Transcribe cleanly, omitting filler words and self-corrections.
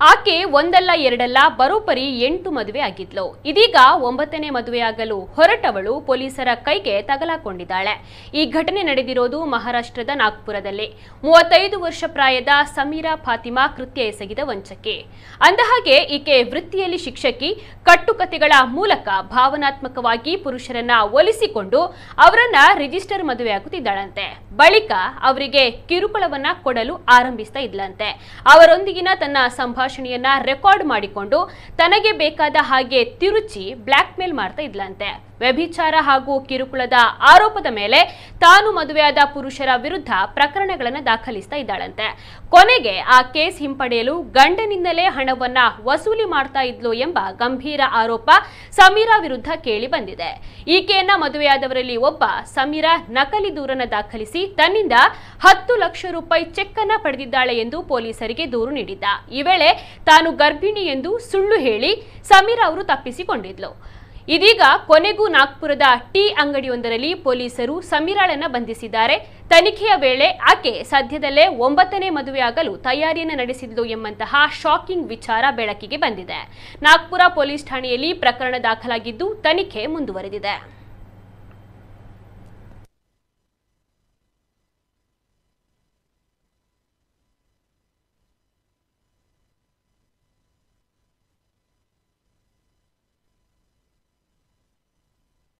ಆಕೆ ಒಂದಲ್ಲ ಎರಡಲ್ಲ ಬರೋಬ್ಬರಿ 8 ಮದುವೆ ಆಗಿದ್ಲು. ಇದೀಗ 9ನೇ ಮದುವೆಯಾಗಲು ಹೊರಟವಳು ಪೊಲೀಸರ ಕೈಗೆ ತಗಲಾಕೊಂಡಿದ್ದಾಳೆ. ಈ ಘಟನೆ ನಡೆದಿರೋದು ಮಹಾರಾಷ್ಟ್ರದ ನಾಗ್ಪುರದಲ್ಲಿ. 35 ವರ್ಷ ಪ್ರಾಯದ ಸಮೀರಾ ಫಾತಿಮಾ ಕೃತ್ಯ ಎಸಗಿದ ವಂಚಕಿ. ಅಂದಹಾಗೆ ಈಕೆ ವೃತ್ತಿಯಲ್ಲಿ ಶಿಕ್ಷಕಿ. ಕಟ್ಟುಕತೆಗಳ ಮೂಲಕ ಭಾವನಾತ್ಮಕವಾಗಿ ಪುರುಷರನ್ನ ಒಲಿಸಿಕೊಂಡು ಅವರನ್ನ ರಿಜಿಸ್ಟರ್ ಮದುವೆಯಾಗುತ್ತಿದ್ದಾಳಂತೆ. ಬಳಿಕ ಅವರಿಗೆ ಕಿರುಕುಳವನ್ನ ಕೊಡಲು ಆರಂಭಿಸ್ತಾ ಇದ್ಲಂತೆ. ಅವರೊಂದಿಗಿನ ತನ್ನ ಸಂಭಾಷಣೆಯನ್ನ ರೆಕಾರ್ಡ್ ಮಾಡಿಕೊಂಡು ತನಗೆ ಬೇಕಾದ ಹಾಗೆ ತಿರುಚಿ ಬ್ಲಾಕ್ ಮೇಲ್ ಮಾಡ್ತಾ ಇದ್ಲಂತೆ. ವ್ಯಭಿಚಾರ ಹಾಗೂ ಕಿರುಕುಳದ ಆರೋಪದ ಮೇಲೆ ತಾನು ಮದುವೆಯಾದ ಪುರುಷರ ವಿರುದ್ಧ ಪ್ರಕರಣಗಳನ್ನು ದಾಖಲಿಸ್ತಾ ಇದ್ದಾಳಂತೆ. ಕೊನೆಗೆ ಆ ಕೇಸ್ ಹಿಂಪಡೆಯಲು ಗಂಡನಿಂದಲೇ ಹಣವನ್ನ ವಸೂಲಿ ಮಾಡ್ತಾ ಇದ್ಲು ಎಂಬ ಗಂಭೀರ ಆರೋಪ ಸಮೀರಾ ವಿರುದ್ಧ ಕೇಳಿ ಬಂದಿದೆ. ಈಕೆಯನ್ನ ಮದುವೆಯಾದವರಲ್ಲಿ ಒಬ್ಬ ಸಮೀರಾ ನಕಲಿ ದೂರನ್ನ ದಾಖಲಿಸಿ ತನ್ನಿಂದ 10 ಲಕ್ಷ ರೂಪಾಯಿ ಚೆಕ್ ಅನ್ನ ಪಡೆದಿದ್ದಾಳೆ ಎಂದು ಪೊಲೀಸರಿಗೆ ದೂರು ನೀಡಿದ್ದ. ಈ ವೇಳೆ ತಾನು ಗರ್ಭಿಣಿ ಎಂದು ಸುಳ್ಳು ಹೇಳಿ ಸಮೀರಾ ಅವರು ತಪ್ಪಿಸಿಕೊಂಡಿದ್ಲು. ಇದೀಗ ಕೊನೆಗೂ ನಾಗ್ಪುರದ ಟೀ ಅಂಗಡಿಯೊಂದರಲ್ಲಿ ಪೊಲೀಸರು ಸಮೀರಾಳನ್ನ ಬಂಧಿಸಿದ್ದಾರೆ. ತನಿಖೆಯ ವೇಳೆ ಆಕೆ ಸದ್ಯದಲ್ಲೇ 9ನೇ ಮದುವೆಯಾಗಲು ತಯಾರಿಯನ್ನು ನಡೆಸಿದ್ಲು ಎಂಬಂತಹ ಶಾಕಿಂಗ್ ವಿಚಾರ ಬೆಳಕಿಗೆ ಬಂದಿದೆ. ನಾಗ್ಪುರ ಪೊಲೀಸ್ ಠಾಣೆಯಲ್ಲಿ ಪ್ರಕರಣ ದಾಖಲಾಗಿದ್ದು ತನಿಖೆ ಮುಂದುವರೆದಿದೆ.